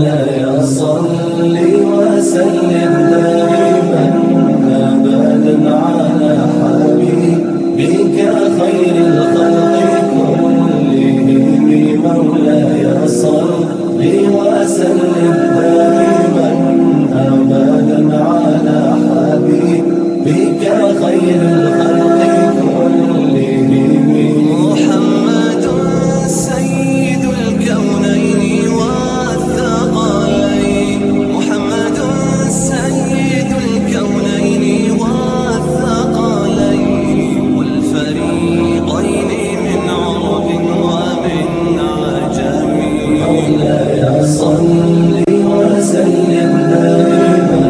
مولاي صل وسلم دائما أبدا على حبيبك خير الخلق كلهم. مولاي صل وسلم دائما أبدا على حبيبك خير الخلق كلهم. محمد سيد الكونين والثقلين، محمد سيد الكونين والثقلين والفريقين من عرب ومن عجم. مولاي صل وسلم دائما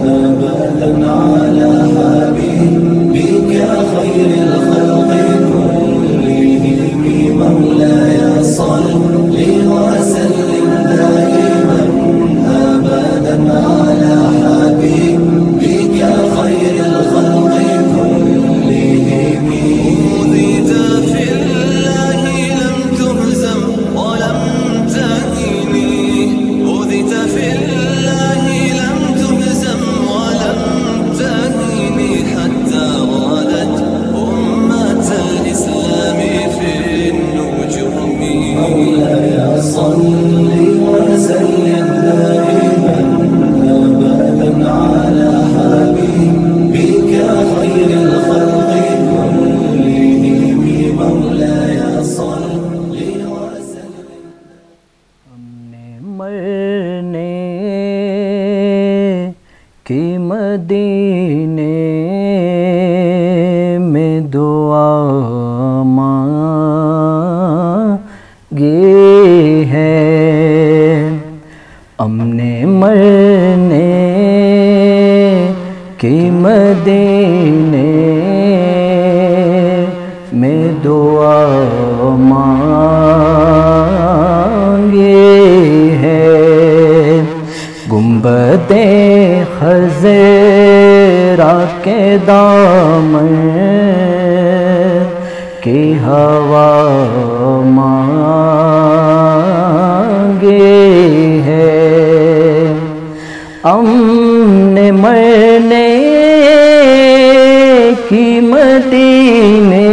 أبدا على حبيبك خير الخلق كلهم. مولاي صل وسلم دائما أبدا على حبيبك خير الخلق كلهم. أوذيت في الله لم تهزم ولم تهني، أوذيت في الله لم تهزم ولم تهني، حتى غادت أمة الإسلام في النجوم. مولاي صل وسلم دائما أبدا على حبيبك خير الخلق كلهم. مولاي صل وسلم. ہم نے مرنے کی مدینے میں دعا مانگی ہے، ہم نے مرنے کی مدینے میں دعا مانگی ہے، گنبد خضرا کے دامن کی ہوا مانگی ہے، ہم نے مرنے کی مدینے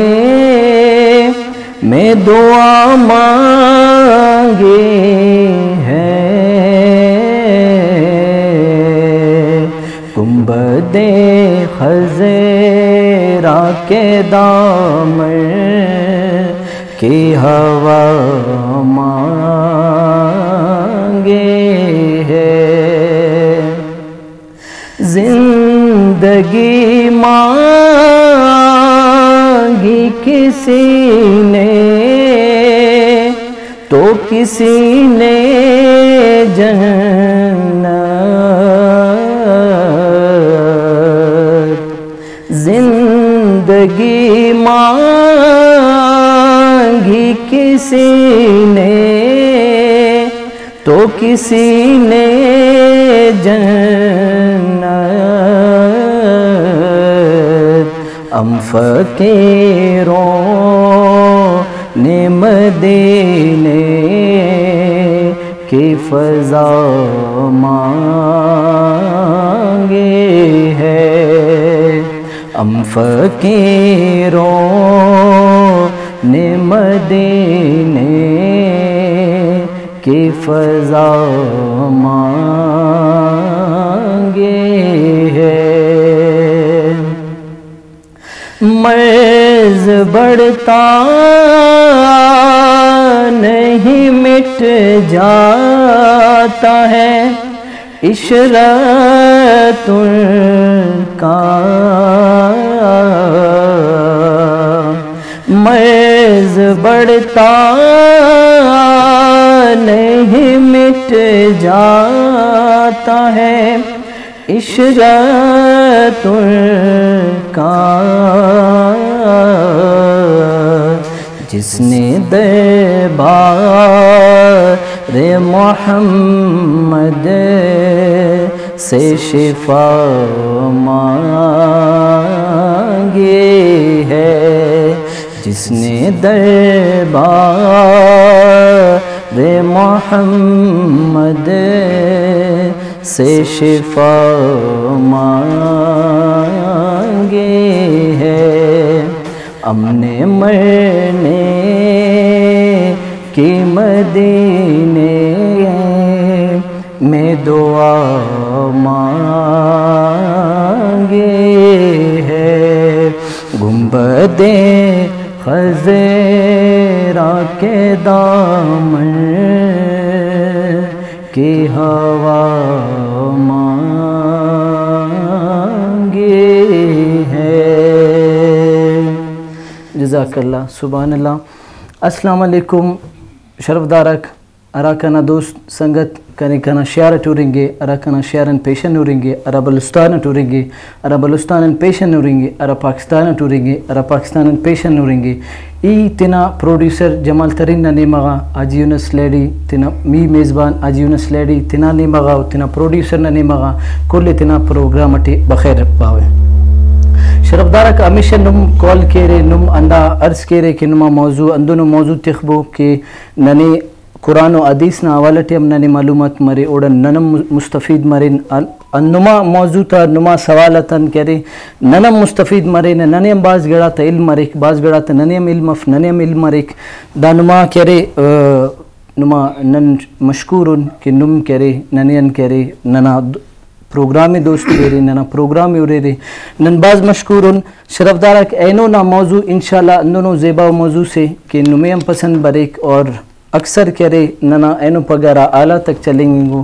میں دعا مانگی ہے، گنبد خضرا کے دامن کی ہوا مانگی ہے، زندگی مانگی کسی نے تو کسی نے جنت، زندگی مانگی کسی نے تو کسی نے جنت، ہم فقیروں نے مدینے کی فضا مانگی ہے، ہم فقیروں نے مدینے کی فضا مانگی ہے، مرض بڑھتا نہیں مٹ جاتا ہے عشرت کا، مرض بڑھتا نہیں مٹ جاتا ہے عشرت کا، جس نے دربار محمد سے شفا مانگی ہے، جس نے دربار محمد سے شفا مانگے ہے، ہم نے مرنے کی مدینے میں دعا مانگے ہے، گنبد خضرا کے دامن کی ہوا مانگے ہے۔ جزاک اللہ، سبحان اللہ۔ السلام علیکم شرفدارک اراکنا دوست سنگت کنی کنا شیار ٹورنگے اراکنا شیارن پیشن نورنگے ارا بلوستان ٹورنگے ارا بلوستان پیشن نورنگے ارا پاکستان ٹورنگے ارا پاکستان پیشن نورنگے ای تنا پروڈیوسر جمال ترین ننے مغا آجی یونس لیڈی تنا می میزبان آجی یونس لیڈی تنا نے مغا تنا پروڈیوسر ننے مغا کل تنا پروگرام اٹی بخیر باوے شرفدارک ہمیشہ نم کال کیرے نم اندا عرض کیرے کہ نما موضوع اندونو موضوع تخبو کہ ننے قرآن و حدیث نا حوالٹی ہم ننے معلومات مرے اوڑا ننم مستفید مرین نما موضوع تا نما سوالتاً کرے ننم مستفید مرین ننے ہم باز گڑا تا علم مریک باز گڑا تا ننے ہم علم اف ننے ہم علم مریک دا نما کرے نما نن مشکورن کہ نم کرے ننین کرے ننا پروگرامی دوست کرے ننا پروگرامی ہو رہے نن باز مشکورن شرفدارک اینو نا موضوع انشاءاللہ اندونو زیبا موضوع سے کہ نمیں ہم پسند بریک اور اکثر کرے ننا اینو پگارا اعلیٰ تک چلیں گو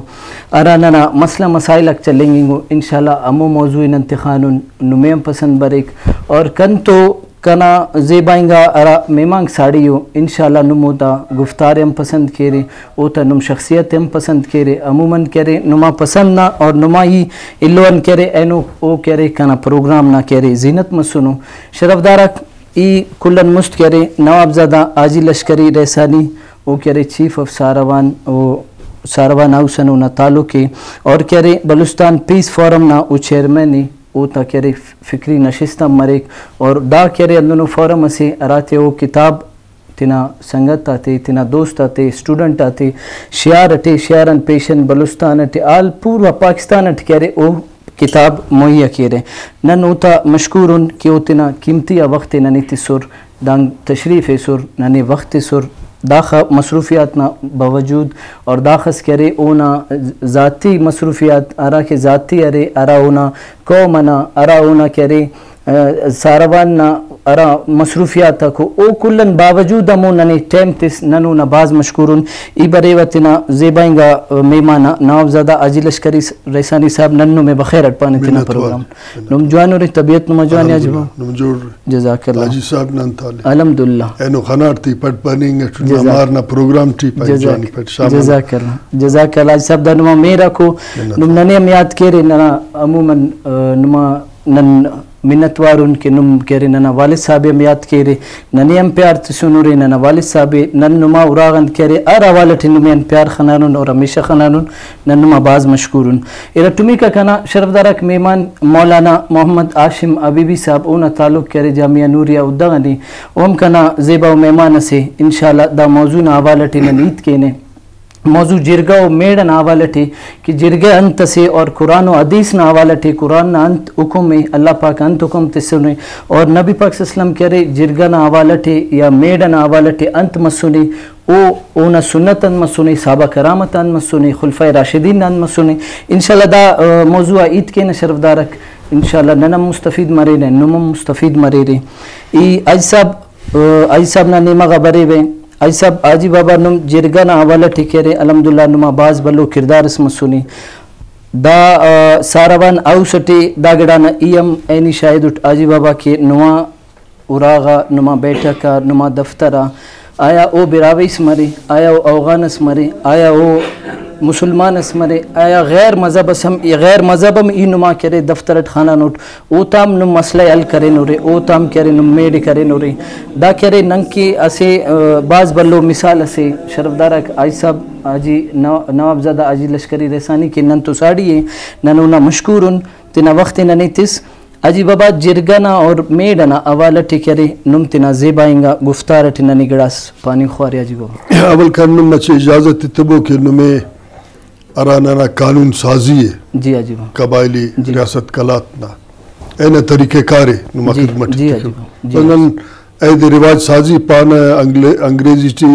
ارا ننا مسئلہ مسائل تک چلیں گو انشاءاللہ امو موضوع انتخانن نمیم پسند بریک اور کن تو کنا زیبائنگا ارا میمانگ ساڑیو انشاءاللہ نمو تا گفتار ہم پسند کرے او تا نم شخصیت ہم پسند کرے عموماً کرے نما پسند نہ اور نما ہی اللوان کرے اینو او کرے کنا پروگرام نہ کرے زینت مسنو شرفدارک ای کلن مست کرے نواب زادہ آجی لشکری ریسانی او کرے چیف آف ساروان او ساروان ہاؤسنو نا تعلقی اور کرے بلوچستان پیس فورم نا او چیئرمینی او تا کرے فکری نشستہ مریک اور دا کرے اندونو فورم اسے اراتے او کتاب تینا سنگت آتے تینا دوست آتے اسٹوڈنٹ آتے شیار اٹے شیارن پیشن بلوچستان اٹے آل پورا پاکستان اٹھ کرے او کتاب مہیا کیرے نن اوتا مشکورن کہ او تینا قیمتی وقت ننی تی سر دانگ تشریف سر ننی وقت سر داخل مصروفیات نا باوجود اور داخل کرے اونا ذاتی مصروفیات ارا کے ذاتی ارے ارا اونا قومنا ارا اونا کرے ساروان نا ارا مصروفیات کو او کلن باوجود امو ننے ٹیم تس ننو نا باز مشکورن ای بریوتنا زیبائنگا میمانا نواب زادہ آجی لشکری ریسانی صاحب ننو میں بخیر اٹپانے تینا پروگرام نم جوانو رہی طبیعت نم جوانی آجبا نم جوڑ جزاک اللہ آجی صاحب نانتالے الحمدللہ اینو خنار تی پٹ پانیں گے ہمارنا پروگرام تی پائے جوانی پٹ شامل جزاک اللہ جزاک اللہ آجی صاحب دا نما میرا کو نم ننے ہم یاد کرے ننا عموماً نما نن منتوارن کہ نم کرے ننا والد صاحب ہم یاد کرے ننے ہم پیار تسنو رے ننا والد صاحب نن نما اراغند کرے ارا والد نمین پیار خنانون اور ہمیشہ خنانون نن نما باز مشکورن ایرا تمی کا کنا شرفدارک میمان مولانا محمد عاشم عبیبی صاحب اونا تعلق کرے جامعہ نوریہ ادغنی اوم کنا زیبا و میمان سے انشاءاللہ دا موضوع نا حوالت ننیت کینے موضوع جرگہ و میڑن حوالٹی کہ جرگہ انت سے اور قرآن و حدیث نا حوالٹی قرآن نا انت حکم میں اللہ پاک انت حکم تسنے اور نبی پاک صلی اللہ علیہ وسلم کرے جرگہ نا حوالٹی یا میڑن حوالٹی انت مسنے اونا سنتاً مسنے صحابہ کرامتاً مسنے خلفۂ راشدین ان مسنے انشاءاللہ دا موضوع عید کے نا شرفدارک انشاءاللہ ننم مستفید مرے رہے نمم مستفید مرے رہے ای آج صاحب نا نیمہ غبرے بے آج صاحب آجی بابا نم جرگہ نا حوالہ ٹھیکرے الحمدللہ نما باز بلو کردار اس مسونی دا ساروان او سٹی دا گڑانا ایم اینی شاہد اٹھ آجی بابا کے نما اراغا نما بیٹھکا نما دفترہ آیا او براویس مرے آیا او اوغانس مرے آیا او مسلمان اس مرے آیا غیر مذہب اسم غیر مذہب ہم ای نما کرے دفترت خانہ نوٹ او تام نم مسئلہ حل کرے نورے او تام کرے نم میڈ کرے نورے دا کرے ننگ کی اسے باز بلو مثال اسے شرفدارک آج صاحب آجی نواب زادہ آجی لشکری ریسانی کے نن تو ساڑی ہے ننونا مشکورن تینا وقت ننی تس اجی بابا جرگنا اور میڈنا اوالا ٹکری نمتنا زیبائنگا گفتارتنا نگڑاس پانی خواری اجی بابا. اول کرنم مچے اجازت تبو کہ نمے ارانانا قانون سازی ہے جی اجی بابا قبائلی ریاست کلاتنا این طریقہ کارے نما خدمت جی اجی بابا بنن اید رواج سازی پانا انگریزی ٹی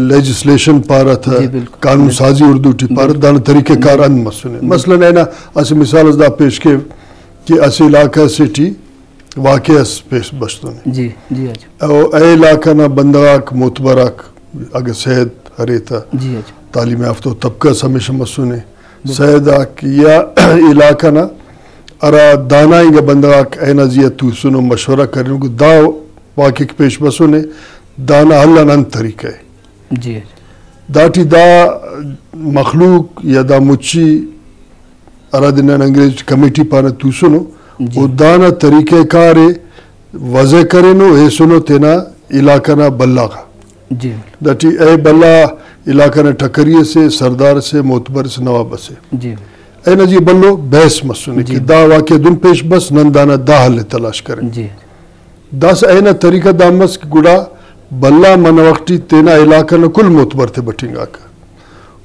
لیجسلیشن پارا تھا قانون سازی اردو ٹی پارا دانا طریقہ کار ان مسنے مثلا اینا اسی مثال از دا پیش کے کہ اسی علاقہ سے ٹی واقع اس پیش بشتنے جی جی اجی او اے علاقہ نا بندراک موتبراک اگر سید ہریتا جی اجی تعلیم یافتہ طبقہ سمیش مسنے سید آک یا علاقہ نا ارا دانائیں گا بندراک اینا زیتو سنو مشورہ کرنے کو دا واقع پیش بسنے دانا حل نن طریقہ ہے جی داٹی دا مخلوق یا دا مچی ارادنان انگریز کمیٹی پانا تو سنو او دانا طریقہ کارے وضع کرنو اے سنو تینا علاقہ نا بلاغا جی داٹی اے بلا علاقہ نا ٹکریے سے سردار سے معتبر سے نواب سے جی اے نا جی بلو بحث مسنے کہ دا واقع دن پیش بس نن دانا دا حل تلاش کریں جی داس اینا طریقہ دامس گڑا بلا من وقتی تینا علاقہ نا کل معتبر تے بٹنگا کا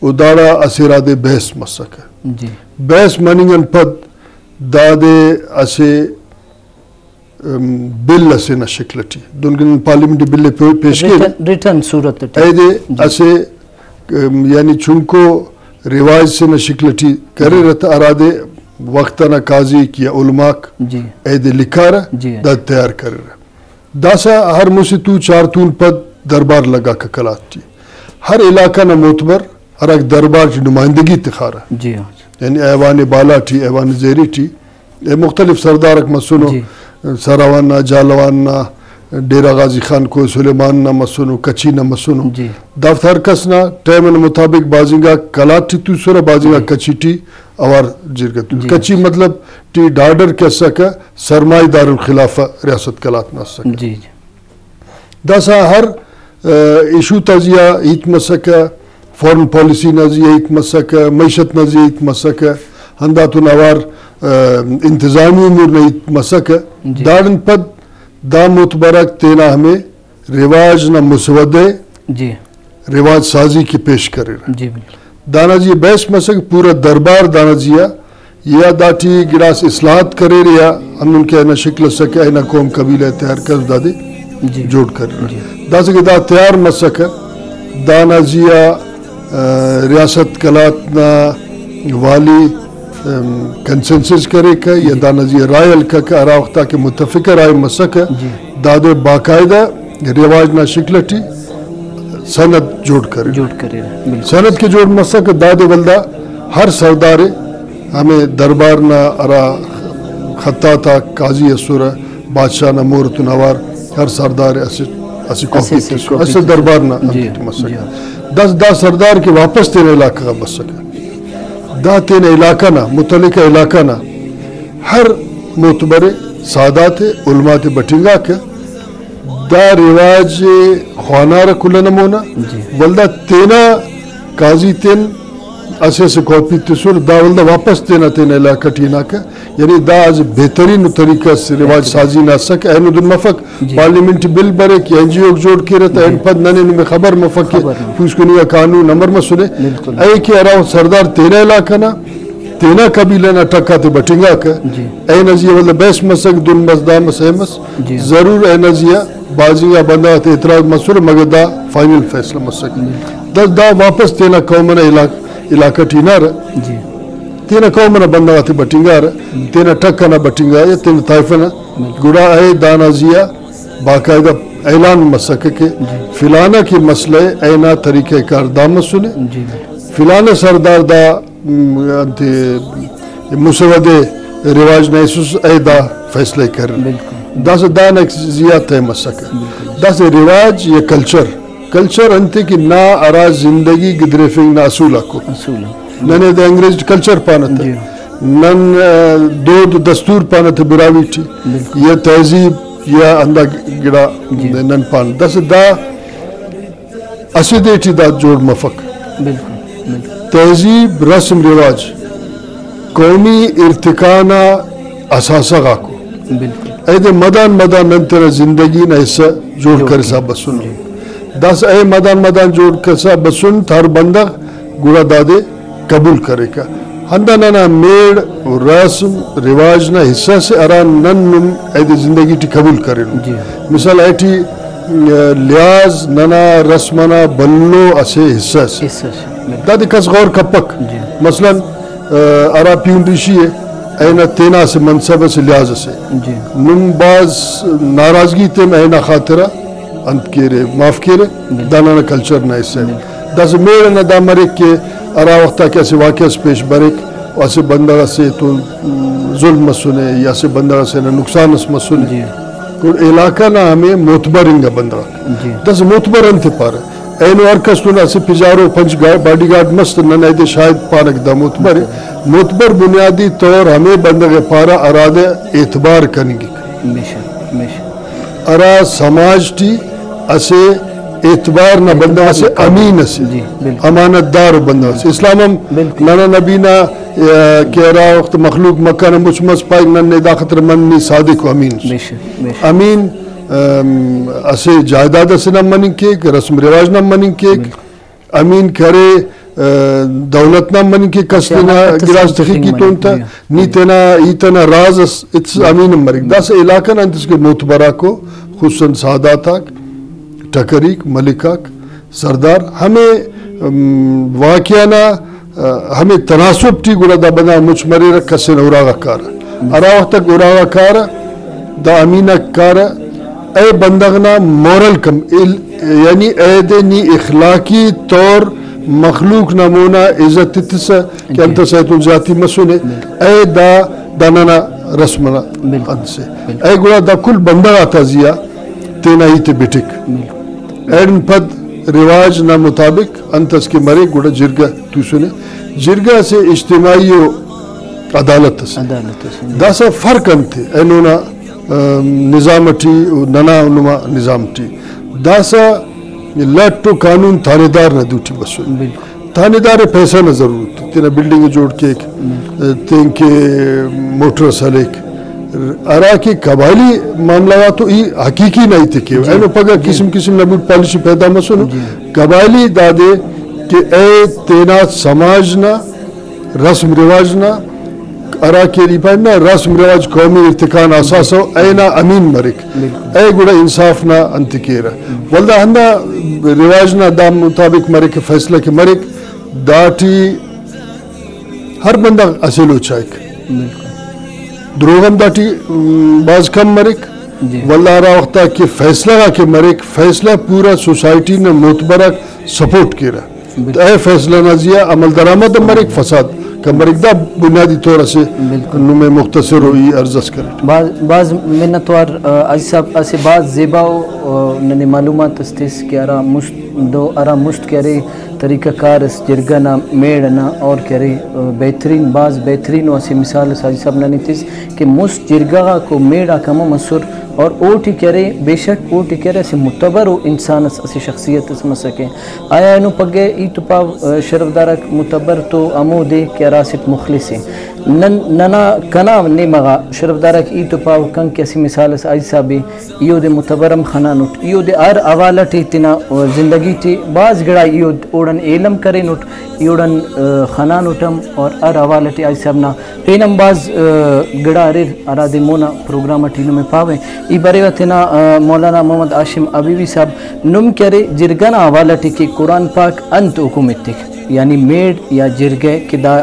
او دارا اسیرادے بحث مسکا جی بحث مننگن پد دادے اسے بل اسے نا شکلٹی دنگن پارلیمنٹی بل پیش کی ریٹرن صورت ایدے اسے یعنی چونکو رواج سے نا شکلٹی کرے رہتا ارادے وقتانا قاضی کیا علماء جی ایدے لکھارا دا تیار کرے رہا داسا ہر موسیتو چارتون پد دربار لگا کا کلات تھی ہر علاقہ نا معتبر ہر ایک دربار کی نمائندگی تخارا جی یعنی ایوان بالا تھی ایوان زیری تھی مختلف سردارک مسنو سراوان نا جالوان نا ڈیرہ غازی خان کو سلیمان نا مسنو کچی نا مسنو دافت ہر کس نا ٹائمن مطابق بازنگا کلات تھی تو سورا بازنگا کچی تھی اوار جرگت کچی مطلب ٹی ڈارڈر کیسا کا سرمائی دار الخلافہ ریاست کلات نا سکا جی داسا ہر ایشو تازیہ ایت مسکا فورن پالیسی نازیہ ایت مسکا معیشت نازیہ ایت مسکا ہنداتو نوار انتظامی امور نا ایت مسکا دارن پد دا متبرک تینا ہمیں رواج نا مسودے جی رواج سازی کی پیش کرے جی دانا جی بیس مسک پورا دربار دانا جیا یا داٹی گراس اصلاحات کرے ریا ہم ان کے اینا شکل سکے اینا قوم قبیلہ تیار کر دا دے جوڑ کر رہا دا سکے دا تیار مسک دانا جیا ریاست کلات نا والی کنسنسس کرے کا یا دانا جیا رائے الکا کا ارا وقتا کے متفقہ رائے مسک دا دے باقاعدہ رواج نا شکلٹی سند جوڑ کرے سند کے جوڑ مسک دادے ولدہ ہر سردارے ہمیں دربار نا ارا خطاتا قاضی اسورہ بادشاہ نا مورت نوار ہر سردارے اسی کمپیٹس اسی دربار نا مسک دا سردار کے واپس تیرے علاقہ بسک دا تیرے علاقہ نا متعلقہ علاقہ نا ہر معتبر سادات علماء بٹنگا کے دا رواج خوانار کل نمونا ولدہ تینا قاضی تین اسے سے کاپی تسول دا ولدہ واپس تینا علاقہ ٹینا کا یعنی دا از بہترین طریقہ سے رواج سازی نہ سکے اینو دن مفق پارلیمنٹ بل برے کی این جی او جوڑ کے رہتا این پد ننے میں خبر مفق کے پوچھ کنی قانون نمبر مسولے اے کہ اراؤ سردار تینا علاقہ نا تینا قبیلہ نا ٹکا تے بٹنگا کا اے نزیہ ولدہ بیس مسک دن مزدہ مسیمس ضرور اے نزیہ بازیگا بندہ تے اعتراض مسئول مگر دا فائنل فیصلہ مسک دا واپس تینا قومنا علاقہ ٹینا رہا تینا قومنا بندہ تے بٹنگا رہا تینا ٹکنا بٹنگا یا تینا طائفنا گڑا اے دانا زیا باقاعدہ اعلان مسک کے فلانا کی مسئلہ اینا طریقہ کار دا مسئولے فلانا سردار دا مسودے رواج نیسوس اے دا فیصلہ کر دا سے دانا ایک زیادہ مسک دا سے رواج یا کلچر انتے کہ نا ارا زندگی گدریفنگ نا اصولہ کو ننے دا انگریز کلچر پانتا نن دو دستور پانتا براوی تھی یا تہذیب یا اندہ گڑا نن پانتا دا سے دا اسیدے تھی دا جوڑ مفق تہذیب رسم رواج قومی ارتکانا اساسا کو بالکل ایدے مدان مدان ننتر زندگی نہ حصہ جوڑ کر سا بسن دس اے مدان مدان جوڑ کر سا بسن تھر بندہ گڑا دادے قبول کرے کا ہندا ننا میڑ رسم رواج نہ حصہ سے اران نن نم ایدے زندگی ٹی قبول کرے مثال ایٹی لیاز ننا رسمنا بلو اسے حصہ سے دادے کس غور کپک مثلا ارا پیون ریشی ہے اینا تینا سے منصب سے لحاظ سے نم باز ناراضگی تیم اینا خاطرہ انت کیرے معاف کیرے دانا کلچر نہ اس سے دس میرے نہ دا مرک کے ارا وقتا کیسے واقعہ سے پیش برک واسے بندہ سے تو ظلم مسنے یا سے بندہ سے نقصان اس مسنے علاقہ نہ ہمیں معتبر انگا بندہ دس معتبر انتے پارے اینو ارکس تو نہ سے پجارو پنچ باڈی گارڈ مست نہ نیدے شاید پانک دا معتبر معتبر بنیادی طور ہمیں بندہ پارا ارادہ اعتبار کریں گی ارا سماج ٹی اسے اعتبار نہ بندہ اسے امین اسے امانت دار بندہ اسے اسلام ہم نانا نبینا کہ ارا وقت مخلوق مکان مچ مس پائی ننے دا خطر منی صادق و امین امین اسے جائیداد اسے نہ منی کے رسم رواج نہ منی کے امین کرے دولت نہ منی کے کستے نہ گراز تخی کی تونتا نیتنا ایتنا راز اتس امین مرک دا سے علاقہ نہ انتس کے معتبرہ کو خصوصاً سعاداتاک ٹکریک ملکاک سردار ہمیں واقعانا ہمیں تناسب ٹی گوڑا دا بنا مچ مری رکھ کسے نوراغا کارا ارا وقت تک اوراغا کارا دا امینہ کارا اے بندغنا مورل کم یعنی اے دے نی اخلاقی طور مخلوق نمونہ عزت تسا کہ انتا سیتون ذاتی مسونے اے دا دانانا رسمنا انت سے اے گوڑا دا کل بندغ آتا زیا تینا ہی تے بیٹک ایڈن پد رواج نا مطابق انتس کے مرے گوڑا جرگہ تو سنے جرگہ سے اجتماعی و عدالت سے دا سا فرق انتے اینونا نظام ٹی ننا انما نظام ٹی دا سا لٹ و قانون تھاندار نہ دوٹی بسو تھاندار پیسہ نہ ضرورت تینا بلڈنگ جوڑ کے تین کے موٹر سلیک ارا کے قبائلی معاملات تو حقیقی نہیں تھے کہ اینو پگا قسم قسم نبوت پالیسی پیدا مسونو قبائلی دادے کہ اے تینا سماجنا رسم رواجنا ارا کے ریپائنا رسم رواج قومی ارتکان اساسو اینا امین مرک اے گوڑا انصافنا انتکیرا والدہ ہندا رواجنا دا مطابق مرک فیصلہ کے مرک داٹی ہر بندہ اصلو چائک دروغم داٹی باز کم مرک واللہ ارا وقتا کہ فیصلہ کے مرک فیصلہ پورا سوسائٹی نے معتبرک سپورٹ کیرا اے فیصلہ نازیہ عمل درآمد مرک فساد کہ مرک دا بنیادی طور سے نمیں مختصر ہوئی ارزش کرے بعض منتوار عزیز صاحب اسے بعض زیباو ننے معلومات استیس کہ ارا مشت کرے طریقہ کار اس جرگنا میڑنا اور کرے بہترین بعض بہترین اسے مثال عزیز صاحب ننے تیس کہ مشت جرگا کو میڑا کما مسور اور اوٹی کرے بے شک اوٹی کرے اسے متبر و انسان اسے شخصیت اس مسکے آیا انو پگے ای تو پاو شرف دارک متبر تو امو دے کہ راست مخلص ہیں ننا کنا نیمغا شرف دارک ای تو پاو کن کیسی مثال اس عزیز صاحبی ایو دے متبرم خنانوٹ ایو دے ار اوالٹی تینا زندگی تی باز گڑا ایو اوڑن علم کرے نوٹ ایوڑن خنانوٹم اور ار اوالٹی عزیز صاحبنا پینم باز گڑا ریر ارادی مونا پروگرام ٹینو میں پاویں ای برے وطنا مولانا محمد عاشم ابیوی صاحب نم کرے جرگنا اوالٹی کی قرآن پاک انت حکومت تک یعنی میڈ یا جرگے کہ دا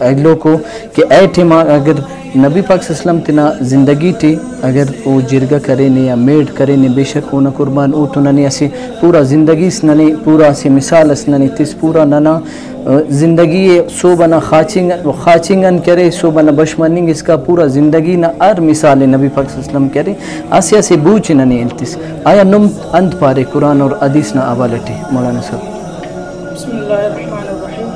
اگلو کو کہ اے ٹھما اگر نبی پاک صلی اللہ علیہ وسلم تنا زندگی تھی اگر او جرگہ کرے نے یا میڈ کرے نے بے شک اونا قربان او تو ننی اسے پورا زندگی اس ننی پورا اسے مثال اس ننی تیس پورا ننا زندگی سو بنا خاچنگن کرے سو بنا بشمننگ اس کا پورا زندگی نا ار مثال نبی پاک صلی اللہ علیہ وسلم کرے اسے اسے بوچ ننی التس آیا نم انت پارے قرآن اور حدیث نا آبالٹی مولانا صاحب بسم اللہ الرحمن الرحیم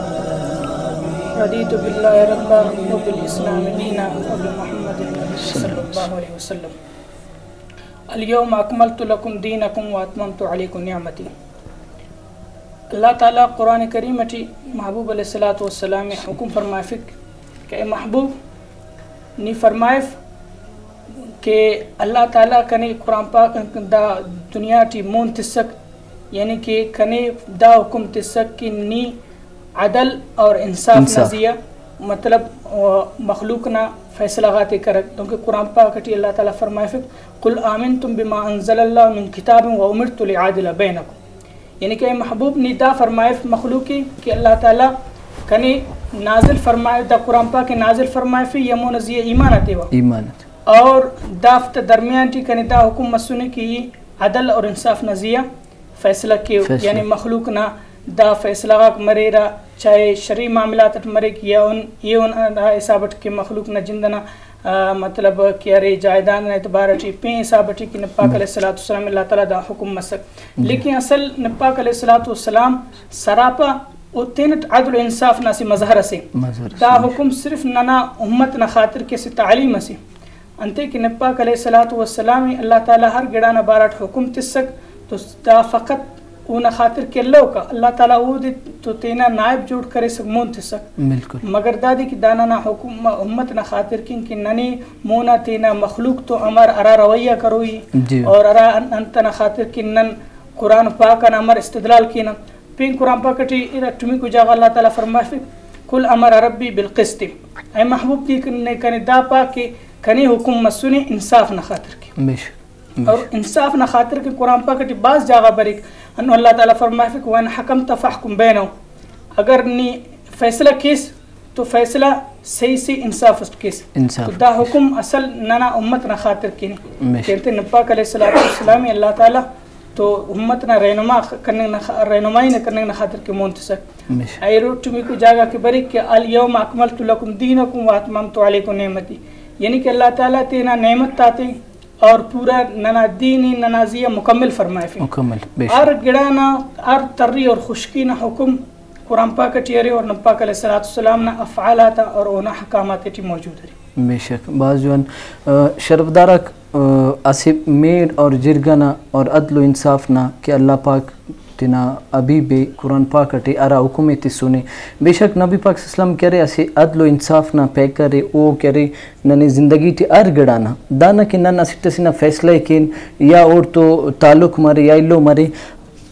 رضیت باللہ ربا وبالاسلام دینا وبمحمد صلی اللہ علیہ وسلم اليوم اکملت لکم دینکم واتممت علیکم نعمتی اللہ تعالیٰ قرآن کریم اٹھی محبوب علیہ السلام حکم فرمائفک کہ اے محبوب نی فرمائف کہ اللہ تعالیٰ کنے قرآن پاک دا دنیا ٹی مون تسک یعنی کہ کنے دا حکم تسک کی نی عدل اور انصاف نزیہ مطلب مخلوق نہ فیصلہ غاتے کرک کیونکہ قرآن پاک ٹی اللہ تعالیٰ فرمائے قل آمنتم بما انزل اللہ من کتاب وامرت لعادل بینکم یعنی کہ محبوب نی دا فرمائے مخلوقی کہ اللہ تعالیٰ کنے نازل فرمائے دا قرآن پاک نازل فرمائے فی یمو نزیہ ایمانت ایمانت اور دافت درمیان ٹی کنے دا حکم مسنے کی عدل اور انصاف نزیہ فیصلہ کے یعنی مخلوق نہ دا فیصلہ غاک مرے را چاہے شرعی معاملات مرے کی یا ان حسابت کے مخلوق نہ جندنا مطلب کہ ارے جائیدان اعتبار ٹی پین حسابت کی نپاک علیہ السلام اللہ تعالیٰ دا حکم مسک لیکن اصل نپاک علیہ السلام سراپا او تینت عدل و انصاف نہ سی مظہر سے دا حکم صرف ننا امت نہ خاطر کے سی تعلیم سے انتے کہ نپاک علیہ السلام اللہ تعالیٰ ہر گڑانا بارات حکم تسک تو دا فقط اونا خاطر کے اللہ کا اللہ تعالیٰ او دے تو تینا نائب جوڑ کرے سک مون تسک مگر دادی کی دانا نا حکم امت نا خاطر کن کہ ننی مونا تینا مخلوق تو امر ارا رویہ کروئی اور ارا انت نا خاطر کن نن قرآن پاک نا امر استدلال کینا پین قرآن پاک ٹی تمہیں کو جاگا اللہ تعالیٰ فرمائے کل امر ربی بالقسط اے محبوب کی کنے دا پاک کے کنے حکم مسونے انصاف نہ خاطر کی اور انصاف نہ خاطر کے قرآن پاک ٹی بعض جاگہ بریک انو اللہ تعالیٰ فرمائے کہ وَإِنْ حَكَمْتَ فَحْكُمْ بَيْنَهُمْ اگر نی فیصلہ کیس تو فیصلہ صحیح سے انصاف کیس تو دا حکم اصل ننا امت نہ خاطر کی نہیں کہتے نپاک علیہ السلام اللہ تعالیٰ تو امت نہ رہنمائی نہ کرنے نہ خاطر کے منتسک اے روٹ میں کو جاگا کہ بریک کہ اليوم اکملت لکم دینکم واتممت علیکم نعمتی یعنی کہ اللہ تعالیٰ تینا نعمت تاتے اور پورا ننا دینی ننازیہ مکمل فرمائے فی ہر گڑانا ہر تری اور خشکی نہ حکم قرآن پاک ٹیرے اور نپاک علیہ السلام نہ افعالاتا اور اونا حکامات ٹی موجود ہے بے شک بعض جوان شرف دارک اسی میڈ اور جرگنا اور عدل و انصاف نہ کہ اللہ پاک تینا ابھی بے قرآن پاک ٹی ارا حکومتی سنے بے شک نبی پاک صلی اللہ علیہ وسلم کرے اسی عدل و انصاف نہ پے کرے او کرے ننی زندگی ٹی ار گڑانا دانا کہ نن اسی تسینا فیصلہ کین یا اور تو تعلق مرے یا علو مرے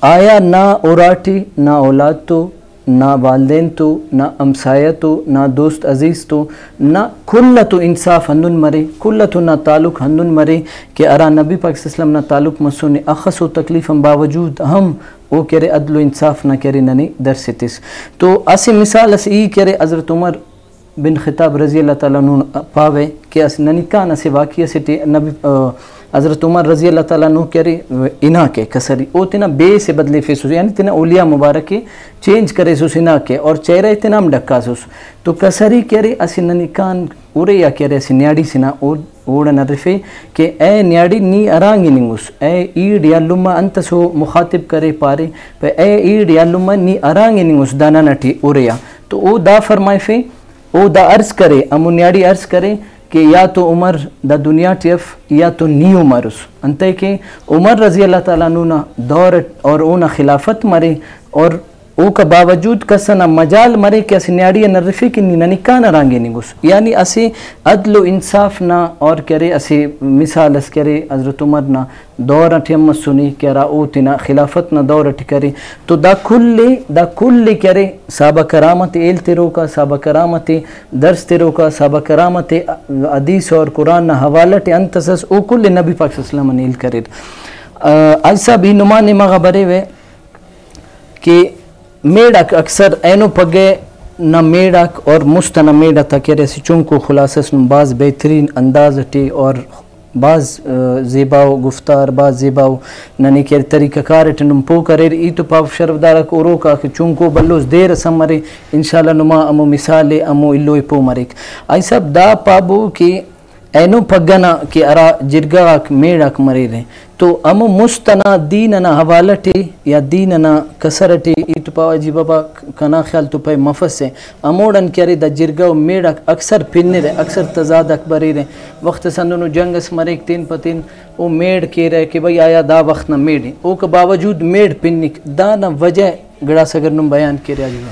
آیا نہ اوراٹی نہ اولاد تو نہ والدین تو نہ امسایہ تو نہ دوست عزیز تو نہ کلت و انصاف ہندن مرے کلت و نہ تعلق ہندن مرے کہ ارا نبی پاک صلی اللہ علیہ وسلم نہ تعلق مسونے اخص و تکلیف باوجود ہم او کرے عدل و انصاف نہ کرے ننی در ستس تو اسی مثال اسی ای کرے حضرت عمر بن خطاب رضی اللہ تعالیٰ عنہ پاوے کہ اسی ننی کان اسی واقعہ سے نبی حضرت عمر رضی اللہ تعالیٰ عنہ کرے انا کے کسری او تینا بے سے بدلے فیسوس یعنی تینا اولیاء مبارک چینج کرے سوس انا کے اور چہرہ تینا ہم ڈکا سوس تو کسری کرے اسی ننی کان اورے یا کرے اسی نیاڑی سنا اوڑا نرفے کہ اے نیاڑی نی ارانگی ننگوس اے ایڈ یا لما انت سو مخاطب کرے پارے پہ اے ایڈ یا لما نی ارانگی ننگوس دانا نٹی اورے یا تو او دا فرمائے فے او دا عرض کرے امو نیاڑی عرض کرے کہ یا تو عمر دا دنیا ٹیف یا تو نی عمر اس انتے کہ عمر رضی اللہ تعالیٰ عنہ دور اور اونا خلافت مرے اور او کا باوجود کسنا مجال مرے کہ اسی نیاڑی نرفی کی نی کانا رانگے نگوس یعنی اسی عدل و انصاف نہ اور کرے اسی مثال اس کرے حضرت عمر نہ دور ٹھیمت سنی کرا او تینا خلافت نہ دور ٹھکرے تو دا کل کرے صحابہ کرامت ایل تیرو کا صحابہ کرامت درس تیرو کا صحابہ کرامت حدیث اور قرآن نہ حوالہ ٹی انتسس او کل نبی پاک صلی اللہ علیہ وسلم نیل کرے ایسا بھی نمان مغبرے ہوئے کہ میڈک اکثر اینو پگے نہ میڈک اور مستنا میڈا تا کرے سی چونکو خلاصس بعض بہترین انداز ٹی اور بعض زیباو گفتار بعض زیباو ننی کر طریقہ کار ٹنم پو کرے ای تو پاپ شرف دارک اورو کا کہ چونکو بلوز دیر سمرے انشاءاللہ نما امو مثال امو الوی پو مرک ای سب دا پابو کہ اینو پگنا کہ ارا جرگاک میڈک مرے رہے تو امو مستنا دیننا حوالٹی یا دیننا کسرٹی ای تو پاو جی بابا کنا خیال تو پای مفس ہے اموڑن کری دا جرگاو میڈک اکثر پننے رہے اکثر تضاد اکبری رہے وقت سندنو جنگس مرے تین پتین او میڈ کے رہے کہ بھئی آیا دا وقت نہ میڈ او کا باوجود میڈ پننک دا نہ وجہ گڑا سگر نم بیان کے رہا جی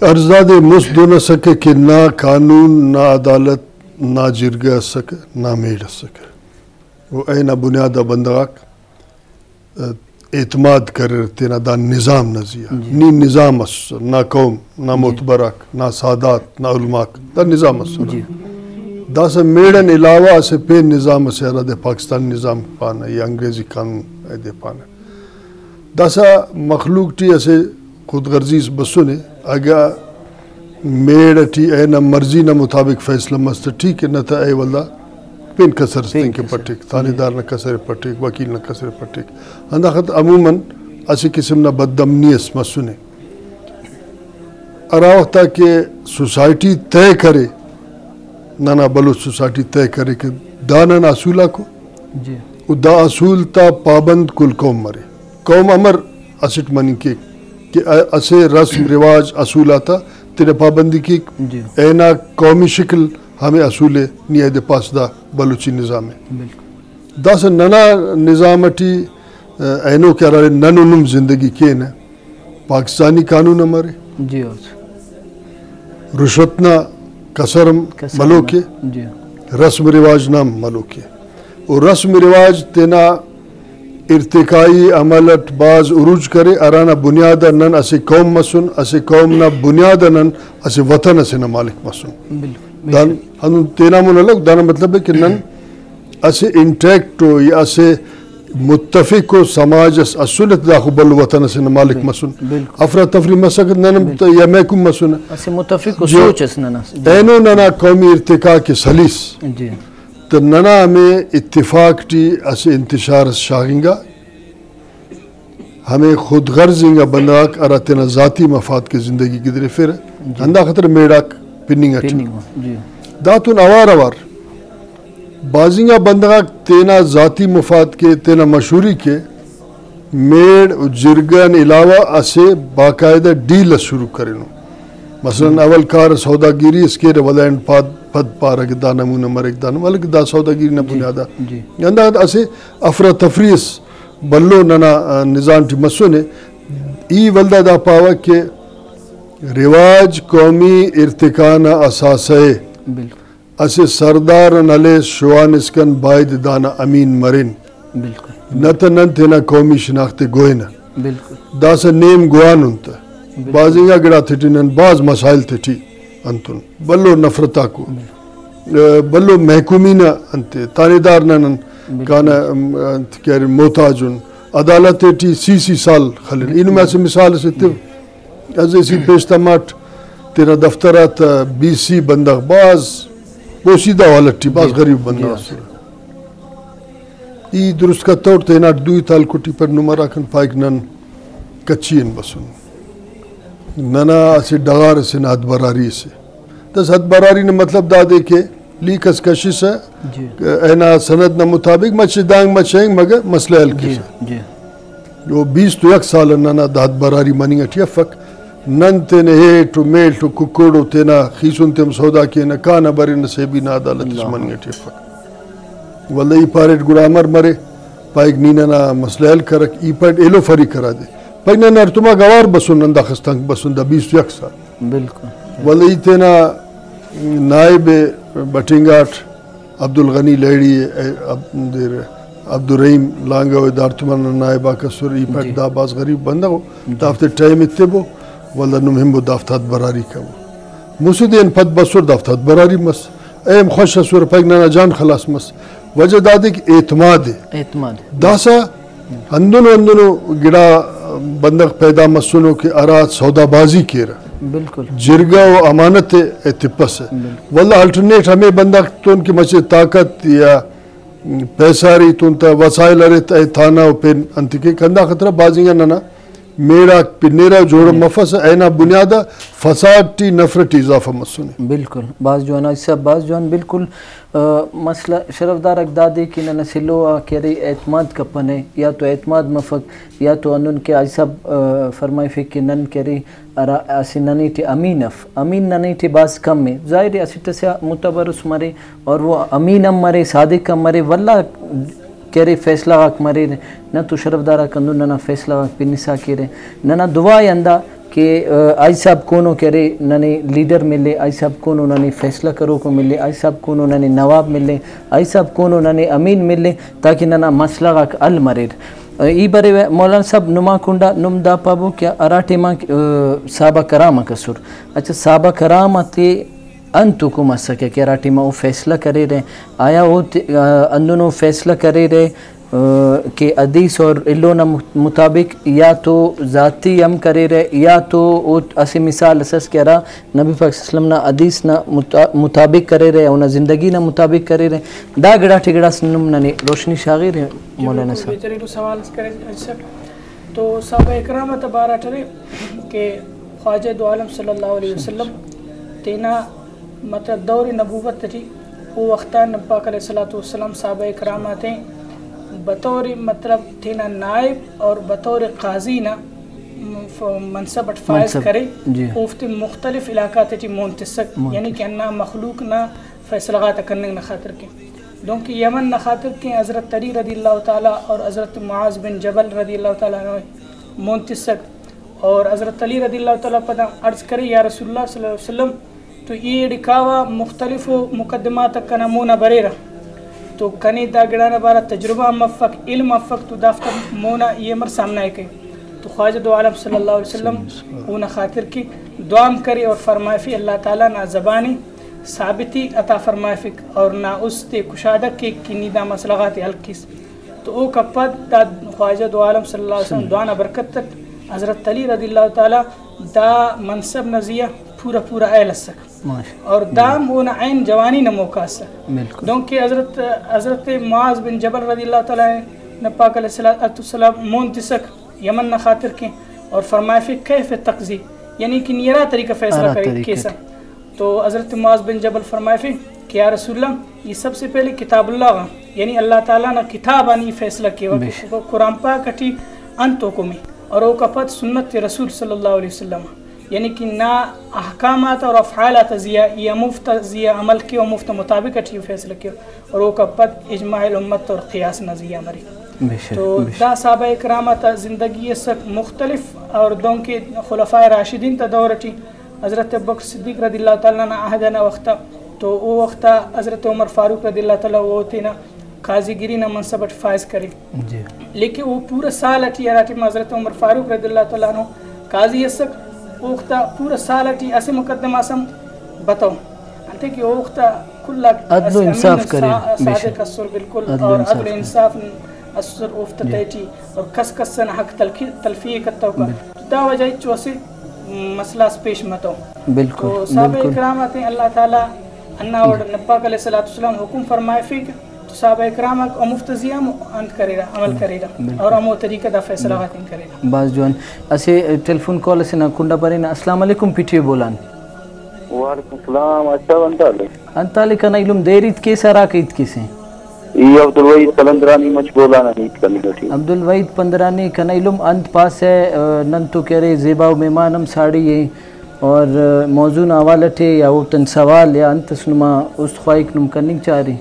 ارزاد مست دو نہ سکے کہ نہ قانون نہ عدالت نہ جرگہ سک نہ میڑ سک وہ اینا بنیادہ بندغاک اعتماد کرے تینا دا نظام نزیہ نی نظام اس نہ قوم نہ معتبراک نہ سادات نہ علماء دا نظام اس دا سا میڑن علاوہ اسے پہ نظام اسے ارادے پاکستان نظام پانا یا انگریزی قانون ایدے پانا دا سا مخلوق ٹی اسے خود غرزیز بسونے اگا میڑ ٹی اینا مرضی نہ مطابق فیصلہ مست ٹھیک ہے نہ تا اے واللہ پین کسر ستن کے پٹک تانیدار نہ کسر پٹک وکیل نہ کسر پٹک اندہ خط عموماً اسی قسم نہ بددمنیس مسونے ارا وقتا کہ سوسائٹی طے کرے نہ بلوچ سوسائٹی طے کرے کہ دانن اصولہ کو دا اصول تا پابند کل قوم مرے قوم امر اسٹ منی کے کہ اسے رسم رواج اصولہ تا تیرے پابندی کی اینا قومی شکل ہمیں اصول نیاد پاسدہ بلوچی نظام ہے دا سے ننا نظامتی اینو کیا رہے ننونم زندگی کین ہے پاکستانی قانون ہمارے رشوتنا کسرم ملوکے رسم رواج نام ملوکے اور رسم رواج تینا ارتقائی عملت باز عروج کرے ارانا بنیادہ نن اسے قوم مسن اسے قوم نہ بنیادہ نن اسے وطن اسے نہ مالک مسن دان ہم تینا من الگ دانا مطلب ہے کہ نن اسے انٹیکٹ ہو یا اسے متفق ہو سماج اس اصولت داخل بل وطن اسے نہ مالک مسن افراتفری مسکت نن یا محکوم مسن اسے متفق ہو سوچ اس ننا اینو ننا قومی ارتقاء کے سلیس تو ننا ہمیں اتفاق ٹی اسے انتشار شاہنگا ہمیں خود غرزنگا بنداک اراتینا ذاتی مفاد کے زندگی کی در پھر اندہ خطر میڑاک پننگا ٹی داتون اوار بازنگا بنداک تینا ذاتی مفاد کے تینا مشہوری کے میڑ جرگان علاوہ اسے باقاعدہ ڈیل شروع کرنو مثلا اول کار سوداگیری اس کے ولینڈ پد پارک دانا مونا مرک دانا ولک دا سوداگیری نہ بنیادہ یعنی اسے افراتفریس بلو ننا نظام ٹی مسونے ای ولدہ دا پاوا کہ رواج قومی ارتقانا اساسے اسے سردار نلے شوانسکن باید دانا امین مرین نتنن تینا قومی شناخت گوئنا دا سا نیم گوان انتا بازنگا گڑا تھٹینن باز مسائل تھٹی انتن بلو نفرتا کو بلو محکومین انتے تانیدار ننن کانا محتاجن عدالت ٹی سی سال خلن انہوں میں سے مثال سے تیو از اسی پیشتمات تیرا دفترات سی بندہ باز پوسیدہ والت ٹی باز غریب بندہ ای درست کا طور تینا دوی تال کٹی پر نمراکن پائک نن کچین بسن ننا اسے ڈغار سے نہ حد سے دس حد براری نے مطلب دا دے کہ لیکس کشش ہے اینا سند نہ مطابق مچھ دانگ مچھیں مگر مسئلہ حل سے جو 20 تو 1 سال ننا دا حد براری منی اٹھیا فک نن تینے ہیٹو میلٹو ککوڑو تینا خیسون تیم سودا کینا کانا بری نسیبی نا عدالت اس منی اٹھیا فک واللہ ای پاریٹ گڑا امر مرے پائک نینا نا مسئلہ حل کرک ای پاریٹ ایلو فری کرا دے پہنے نرتما گوار بسن نندہ خستانک بسن دا 20 تو 1 سال بالکل ولی تینا نائب بٹنگاٹ عبدالغنی لیڑی عبدالرحیم لانگا و دارتمان نائب آکا سر ای پیٹ دا باز غریب بندہ ہو دافت ٹائم اتے بو والا نمہم بو دافتات براری کا بو موسیدین پت بسر دافتات براری مس ایم خوش سور پیک نانا جان خلاص مس وجہ دادے کہ اعتماد ہے داسا اندنو گڑا بندق پیدا مسنو کے ارات سودا بازی کی رہا بالکل جرگہ و امانت اتپس ہے واللہ الٹرنیٹ ہمیں بندق تو ان کی مچے طاقت یا پیساری تو انتا وسائل ارت تھانا و پین انتکی کندہ خطرہ بازیاں ننا میرا پنیرہ جوڑ مفس اینا بنیادہ فساد ٹی نفرت اضافہ مسنے بالکل بعض جوانا اس سے بعض جوان بالکل مسئلہ شرفدار اقدادی کی نہ سلو کہہ رہی اعتماد کپنے یا تو اعتماد مفق یا تو انن کے ایسا فرمائی فی کہ نن کہہ رہی اسی ننی ٹی امین ننی ٹی بعض کم میں ظاہر ہے اسی تسیا متبرس مرے اور وہ امین ام مرے صادق ام مرے واللہ کہہ رہے فیصلہ غاک مرے نہ تو شرفدارہ کندو نہ فیصلہ غاک پنسا کہہ رہے نہ دعا اندہ کہ آئی صاحب کونو کرے ننے لیڈر ملے، آئی صاحب کونو ننے فیصلہ کرو کو ملے، آئی صاحب کونو ننے نواب ملے، آئی صاحب کونو ننے امین ملے تاکہ ننا مسئلہ غاک ال مریر ای برے مولانا صاحب نما کنڈا نم دا پابو کیا اراٹے ماں صحابہ کرامہ کسر اچھا صحابہ کرامہ تے انتو کو مسکے کہ اراٹے ماں وہ فیصلہ کرے رہے آیا وہ اندنو فیصلہ کرے رہے کہ حدیث اور علونا مطابق یا تو ذاتی ہم کرے رہے یا تو اسے مثال اساس کہہ رہا نبی پاک صلی اللہ علیہ وسلم نا حدیث نا مطابق کرے رہے اونا زندگی نا مطابق کرے رہے دا گڑا ٹھگڑا سنم نا روشنی شاغی رہے مولانا صاحب بہترین سوال کرے سر تو صحابہ اکرام تبارہ ٹھرے کہ خواجہ دو عالم صلی اللہ علیہ وسلم تینا مطلب دور نبوت تھی وہ وقتا نبی پاک علیہ السلام صحابہ اکرام آتے ہیں بطور مطلب تینا نائب اور بطور قاضی نا منصب فائز کرے افت مختلف علاقات تی منتسک یعنی کہ انا مخلوق نا فیصلغات کرنے نہ خاطر کے دونکہ یمن نہ خاطر کے حضرت علی رضی اللہ تعالیٰ اور حضرت معاذ بن جبل رضی اللہ تعالیٰ منتسک اور حضرت علی رضی اللہ تعالیٰ پتہ عرض کرے یا رسول اللہ صلی اللہ علیہ وسلم تو یہ ڈکاوا مختلف مقدمات کا نمونہ برے رہا تو کنی دا گڑانا بارا تجربہ موفق علم موفق تو دافتر مونا یہ مر سامنا ہے کہ تو خواجہ دو عالم صلی اللہ علیہ وسلم اونا خاطر کی دعام کرے اور فرمائے فی اللہ تعالیٰ نا زبانی ثابتی عطا فرمائے فی اور نا اس تے کشادہ کے کنی دا مسلغات حلقیس تو او کپت دا خواجہ دو عالم صلی اللہ علیہ وسلم دعانا برکت تک حضرت علی رضی اللہ تعالیٰ دا منصب نزیہ پورا اہل سک اور دام وہ عین جوانی نہ موقع سک دونکہ حضرت معاذ بن جبل رضی اللہ تعالیٰ نے پاک علیہ السلام منتسک یمن نہ خاطر کے اور فرمائے فی کیف تقضی یعنی کہ نیرہ طریقہ فیصلہ کرے کیسا تو حضرت معاذ بن جبل فرمائے فی کہ یا رسول اللہ یہ سب سے پہلے کتاب اللہ یعنی اللہ تعالیٰ نے کتاب آنی فیصلہ کیا وہ قرآن پاک کٹی انتوں کو میں اور وہ کپت سنت رسول صلی اللہ علیہ وسلم یعنی کہ نہ احکامات اور افعالات ضیاء یہ مفت ضیاء عمل کی اور مفت مطابق اٹھی فیصلہ کیا اور وہ کپت اجماع الامت اور قیاس نہ ضیاء مری تو دا صحابہ اکرامات زندگی سک مختلف اور دون کے خلفاء راشدین تا دور اٹھی حضرت ابوبکر صدیق رضی اللہ تعالیٰ نا عہدنا وقتا تو وہ وقتا حضرت عمر فاروق رضی اللہ تعالیٰ وہ تینا قاضی گیری نا منصب فائز کرے لیکن وہ پورا سال اٹھی حضرت عمر فاروق رضی اللہ تعالیٰ عنہ قاضی سک اوختا پورا سالٹی ایسے مقدمہ سم بتاؤ انتے کہ اوختا کل عدل و انصاف کرے صادق اثر بالکل اور عدل انصاف اثر اوفتا تیٹی اور کس سن حق تلفیہ کرتا ہوگا دا وجہ چوسے مسئلہ پیش متو بالکل تو صحابہ اکرام آتے ہیں اللہ تعالیٰ انہا اور نباک علیہ السلام حکم فرمائے فیک تو صحابہ اکرام مفتزیہ انت کرے رہا عمل کرے رہا اور ہمو طریقہ دا فیصلہ غاتین کرے رہا باز جوان اسے ٹیلیفون کال سے نا کنڈا پرینا السلام علیکم پیٹھے بولان وعلیکم السلام اچھا انتالے کا نا علم دیریت کیسا راکیت کیسے یہ عبدالوحید پندرانی مچ بولانا نیت کرنی بیٹھی عبدالوحید پندرانی کا نا علم انت پاس ہے نن تو کہہ رہے زیبا و میمانم ساڑی ہے اور موضوع ناوالا تھے یا وہ تن سوال یا انت سنما اس خواہک نم کرنی چاہ رہی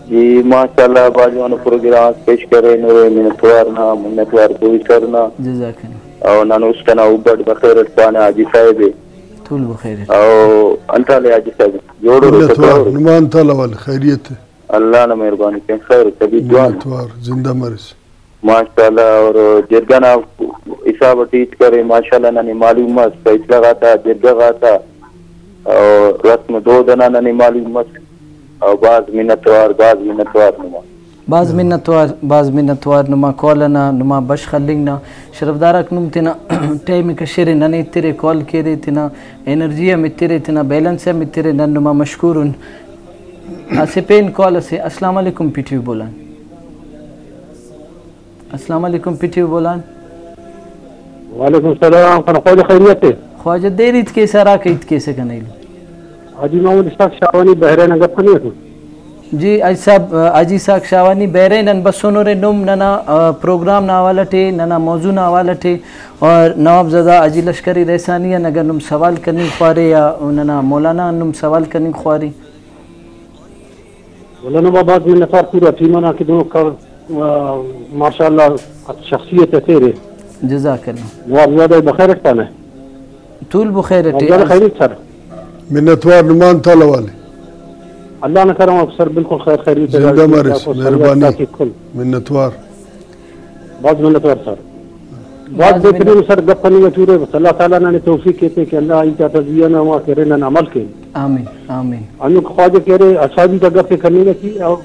جی ماشاءاللہ باجوان پروگرام پیش کرے نورے منتوارنا منتوار کوئی کرنا جزاک اللہ اور نانو اس کا نا اوبڑ بخیرت پانا آجی صاحب طول بخیر اور انتالے آجی صاحب جوڑو منتوار نمان تالا والی خیریت ہے اللہ نے مہربانی کہیں خیر کبھی جوان منتوار زندہ مرس ماشاءاللہ اور جرگانا حساب اٹیت کرے ماشاءاللہ نانی معلومات فیصلہ غاتا جرگا غاتا اور رسم دو دنا نانی معلومات اور بعض منتوار بعض منتوار نما کولنا نما بش خلنگنا شرفدارک نم تینا ٹائم کشیر ننے تیرے کال کیرے تینا انرجی میں تیرے تینا بیلنس میں تیرے نن نما مشکورن اسے پین کال سے السلام علیکم پی ٹی وی بولان السلام علیکم پی ٹی وی بولان وعلیکم السلام خواجہ خیریت ہے خواجہ دیریت کے سارا کیت کیسے کنیل حاجی محمد اسحاق شاوانی بحرین اگر پھنی ہے جی آج صاحب آجی اسحاق شاوانی بحرین ان بسونو رے نم ننا پروگرام ناوالا ٹھے ننا موضوع ناوالا ٹھے اور نواب زدہ آجی لشکری ریسانیہ نگر نم سوال کرنی خوارے یا ننا مولانا نم سوال کرنی خوارے مولانا بابا میں نفار پورا فیمانا کی دونوں کا ماشاءاللہ شخصیت ہے تیرے جزاك الله نوار زيادة بخير افتانه طول بخير زيادة خيري سر منتوار نمان تالا والے اللہ نے کرم سر بالکل خیر خیریت زندہ مرس مہربانی منتوار بہت منتوار سر بہت بہترین سر گپ کرنے میں چورے بس اللہ تعالیٰ نے توفیق کہتے کہ اللہ ان کا تجزیہ نہ ہوا کہ رہنا عمل کے آمین آمین انو خواجہ کہہ رہے اصحابی کا گپ کرنے میں کی اور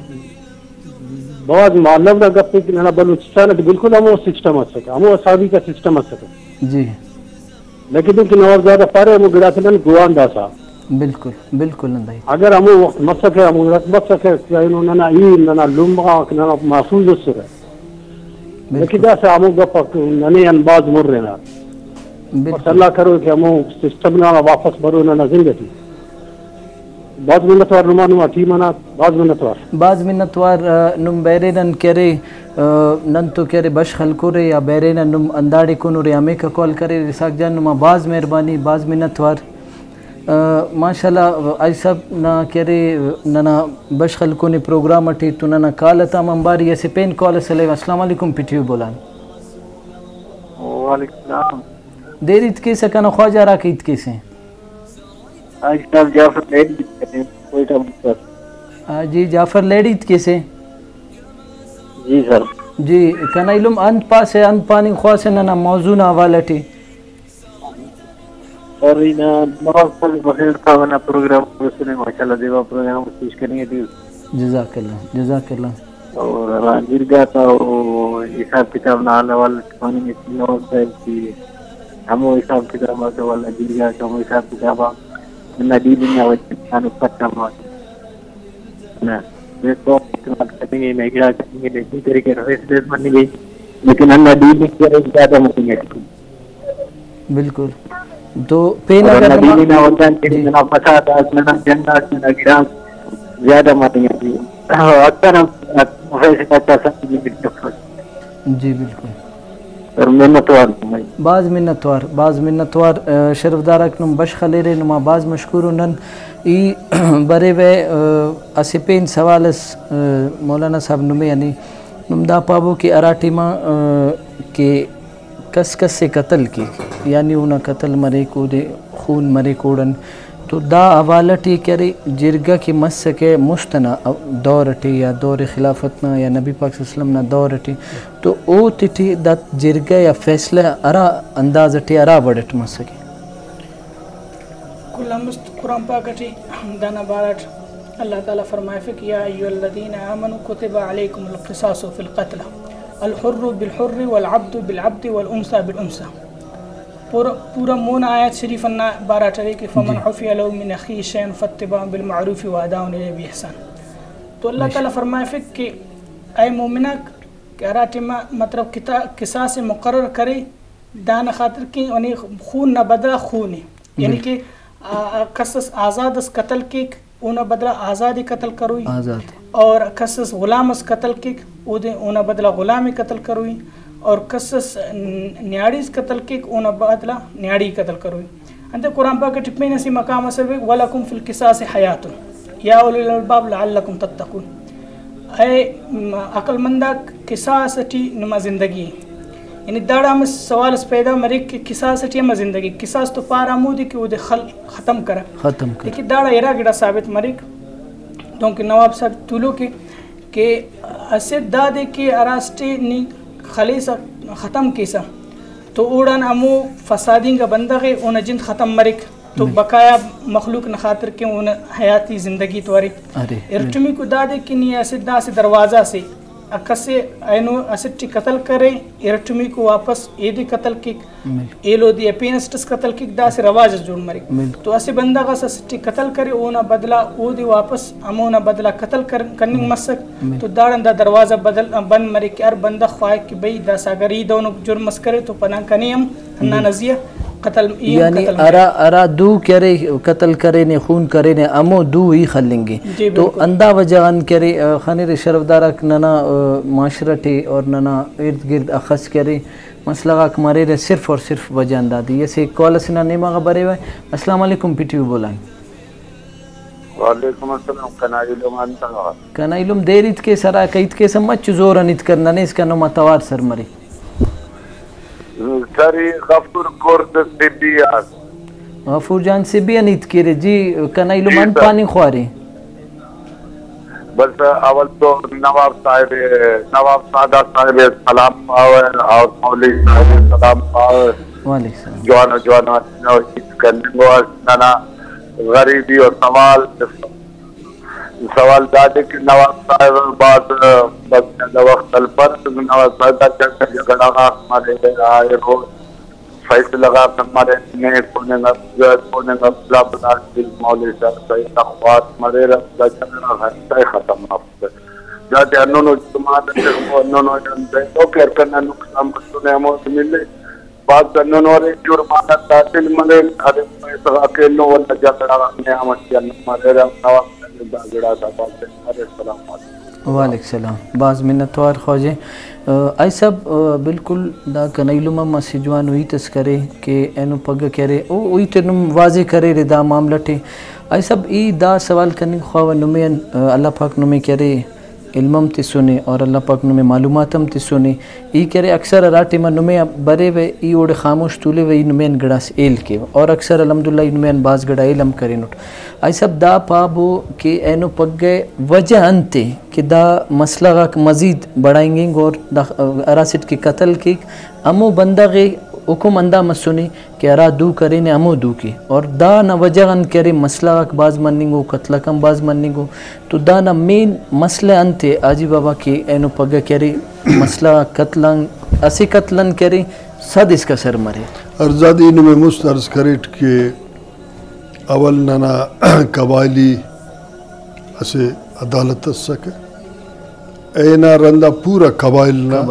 بہت معلوم کا گپ کہ نہ بلوچستان بالکل ہم وہ سسٹم آ سکا ہم وہ اصحابی کا سسٹم آ سکا جی لیکن ان کی نواب زیادہ پارے ہم گرا تھے گوان دا صاحب بالکل بالکل اندائی اگر ہم وقت مت سکے ہم وقت مت سکے کہ انہوں نے این نہ لمبا نہ محفوظ سر لیکن جیسے ہم گپ ننے انباز مر رہنا بس اللہ کرو کہ ہم سسٹم نہ واپس برو نہ زندگی بعض منتوار نمانو ٹیمنا بعض منتوار نم بیرینن کرے نن تو کرے بش خلکو رے یا بیرینن نم انداڑی کنو رے ہمیں کا کال کرے رساک جان نما بعض مہربانی بعض منتوار ماشاءاللہ ایسا نہ کرے ننا بش خلکو نے پروگرام اٹھی تو ننا کالتا منباری ایسے پین کال السلام علیکم پیٹیو بولان وعلیکم السلام دیر ات کے سکنا خواجہ را کے ات کے سے جی جعفر لیڈی ات کے سے جی سر جی کنا علم انت پاس ہے انت پانی خواہ سے ننا موضوع نہ حوالہ ٹی اور اینا نواز بخیر تھا ونا پروگرام رسولے ماشاءاللہ دیوا پروگرام پیش کریں گے جزاک اللہ اور راجر گیا تھا وہ حساب کتاب نہ آنے والا ٹھکانے میں نواز صاحب کی ہم وہ حساب کتاب آنے والا جل گیا کہ ہم حساب کتاب نہ دیلی نہ وجہ پتہ مات نا دیکھو اعتماد کریں گے نگرہ کریں گے لیکن طریقے فیصلے مانی گئی لیکن ہم دیلی کریں گے زیادہ مطلب گے بالکل تو پین اگر دیلی نہ وجہ نہ فساد نہ جنات نہ گرام زیادہ مطلب گے اکثر ہم فیصلہ اچھا سمجھیں جی بالکل بعض منتوار شرف دارک نم بش خلیرے نما بعض مشکور نن ای برے وے اسپین سوالس مولانا صاحب نمے یعنی نم دا پابو کی اراٹی ماں کہ کس سے قتل کی یعنی اونا قتل مرے کو دے خون مرے کوڑن تو دا حوالٹی کرے جرگہ کی مس سکے مستنا دور اٹھی یا دور خلافتنا یا نبی پاک صلی اللہ علیہ وسلم نا دور اٹھی تو او تٹھی دا جرگہ یا فیصلہ ارا انداز اٹھی ارا بڑھٹ مس سکے کل مست قرآن پاک اٹھی دانا بارٹ اللہ تعالیٰ فرمائے فک یا ایو الذین آمنوا کتب علیکم القصاص فی القتل الحر بالحر والعبد بالعبد والانثى بالانثى پورا مون آیت شریف انا بارہ ٹرے کہ فمن عفی له من اخیہ شیء فاتباع بالمعروف واداء الیہ باحسان تو اللہ تعالیٰ فرمائے فک کہ اے مومنہ کراٹما مطلب قصاص مقرر کرے دان خاطر کی انہیں خون نہ بدلا خون یعنی کہ قصص آزاد اس قتل کی اونا بدلا آزادی قتل کروئی اور قصص غلام اس قتل کی اونا بدلا غلامی قتل کروئی اور قصص نیاڑیز قتل کی اونا بدلا نیاڑی قتل کروئی انت قرآن پاک ٹپمین اسی مقام اثر وَلَكُمْ فِي الْقِصَاصِ حَيَاتٌ یا اولی الالباب لعلکم تتقون اے عقل مندہ قصاص اٹھی نما زندگی یعنی داڑا ہم سوال اس پیدا مریک کہ قصاص اٹھی ہم زندگی قصاص تو پارا مودی کہ وہ دے ختم کرا لیکن داڑا ایرا گڑا ثابت مریک دونکہ نواب صاحب طولو کہ اسد دادے کے اراسٹے نی خلیصہ ختم کیسا تو اوڑان امو فسادین کا بندغے اونا جن ختم مرک تو بقایا مخلوق نخاطر کے اونا حیاتی زندگی تواری ارٹمی کو دادے کی نی اسد دا سے دروازہ سے اکسے اینو اسٹی قتل کرے ارٹمی کو واپس ایدی قتل کیک ایلو دی اپینسٹس قتل کیک دا سے رواج جوڑ مرک تو اسے بندہ غا اسٹی قتل کرے اونا بدلا او دی واپس امونا بدلا قتل کرنگ مسک تو دارن دا دروازہ بند مرک ار بندہ خواہ کی بھئی دا ساگر ای دونو جرمس کرے تو پناہ کنیم ہننا نزیہ قتل یعنی ارا دو کرے قتل کرے نے خون کرے نے امو دو ہی خلیں گے تو اندہ وجہان کرے خانیر شرف دارک ننا معاشرتی اور ننا ارد گرد اخص کرے مسئلہ کمارے رہے صرف اور صرف وجہ اندادی یہ سے کال سنا نیمہ غبرے ہوئے السلام علیکم پی ٹی وی بولائیں وعلیکم السلام کنائلم انتہا کنائلم دیریت کے سرا کئیت کے سمجھ زور انیت کرنا نے اس کا نمہ توار سر مرے سری غفور کرد سبیان غفور جان سے بھی انیت کرے جی کنائلو من پانی خوارے بس اول تو نواب سادہ صاحب سلام پاوے اور مولی صاحب سلام پاوے وعلیکم جوانا کرنے کو نانا غریبی اور سوال دادے کہ نواب صاحب بعد وقت الفر نواب صاحب جگڑا ہمارے آئے روز فیصلہ لگا ہمارے نیک ہونے گا بلا بنا دل مولی صاحب صحیح اخوات مرے رب جگڑا ہے ختم آپ جاتے انہوں جماعت انہوں جانتے تو کہر کرنا نقصان بسنے ہمیں ملے بعد انہوں نے جرمانہ تاثل ملے ارے پیسہ اکیلوں والا جگڑا اپنے آمد کیا مرے رب نواب جگڑا تھا بعد ارے السلام علیکم وعلیکم السلام بعض منتوار خواجے آئی سب بالکل دا کنائلوما مسجوان ہوئی تذکرے کہ اینو پگہ کرے او ہوئی تنم واضح کرے رے دا معاملہ ٹے آئی سب ای دا سوال کرنے خواہ نمین اللہ پاک نمیں کرے علمم تی سنے اور اللہ پاک نمیں معلوماتم تی سنے ای کرے اکثر راٹے میں نمیں برے وے ای اوڑے خاموش تولے وے ای نمین گڑاس ایل کے اور اکثر الحمدللہ ای نمین باز گڑا علم کرے نوٹ آئی سب دا پابو کہ اینو پگ گئے وجہ انتے کہ دا مسئلہ غاک مزید بڑھائیں گے اور دا اراسٹ کے قتل کے امو بندہ غے حکم اندہ مسونے کہ ارا دو کرے نے امو دو کے اور دا نہ وجہ ان کرے مسئلہ غاک باز مننگو قتل کم باز مننگو تو دا نہ مین مسئلہ انتے آجی بابا کہ اینو پگہ کرے مسئلہ قتلن اسی قتلن کرے صد اس کا سر مرے ارزادی انہوں میں مستعرض کریٹ کہ اول ننا قبائلی اسے عدالت سکے اینا رندہ پورا قبائلنا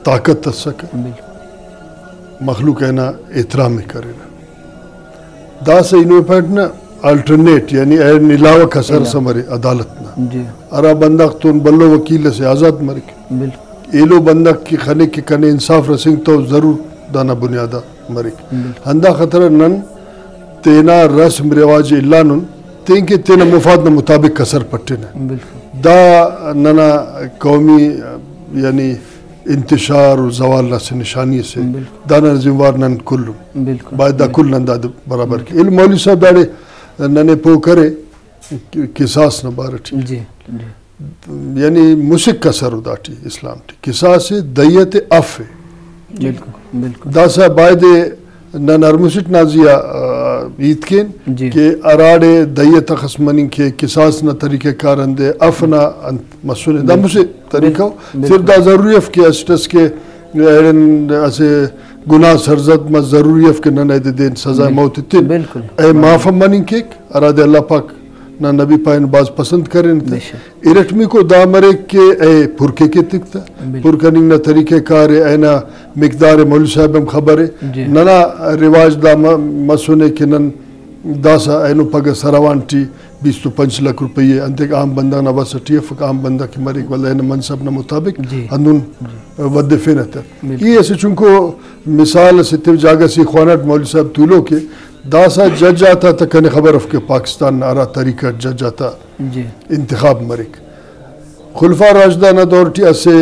طاقت سکے مخلوق اینا احترام کرے دا سے انہوں پہنٹنا الٹرنیٹ یعنی این علاوہ کسر سمرے عدالتنا ارا بندق تون بلو وکیل سے آزاد مرے ایلو بندق کی خنے کی کنے انصاف رسنگ تو ضرور دانا بنیادہ مرے ہندہ خطرہ نن تینا رسم رواج اللہ نن تین کے تینا مفاد مطابق کسر پٹنے دا ننا قومی یعنی انتشار و زوال سے نشانی سے دانا زموار نن کلو باید دا کل نن دا برابر کی علم مولی صاحب داڑے ننے پو کرے قصاص نبارٹی یعنی مسک کسر داٹی اسلام ٹی قصاص دیت اف دا سا باید نن ارمسٹ نازیہ عید کین کہ اراڑے دیت خسمنی کے قصاص نہ طریقہ کارندے اف نہ مسونے دا مسے طریقہ پھر دا ضروری اف کے اسٹس کے اسے گناہ سرزد میں ضروری اف کے نہ دین سزا موت تین اے معاف منی کے ارادے اللہ پاک نہ نبی پائن باز پسند کریں ارٹمی کو دا مرے کے اے پھرکے کے تکتا پھرکننگ نہ طریقہ کار اینا مقدار مولی صاحب ہم خبر ہے ننا رواج دا مسونے کے نن داسا اینو پگہ سراوان ٹی 25 لاکھ روپیے انتک عام بندہ نہ واسطی فک عام بندہ کی مریک والا این منصب نہ مطابق ہندون ود فینتا یہ ایسے چونکو مثال سے تیو جاگہ سی خوانات مولی صاحب طولو کے داسا جج آتا تا کنے خبر اف کے پاکستان نارا طریقہ جج آتا انتخاب مریک خلفاء راشدانہ دور ٹی اسے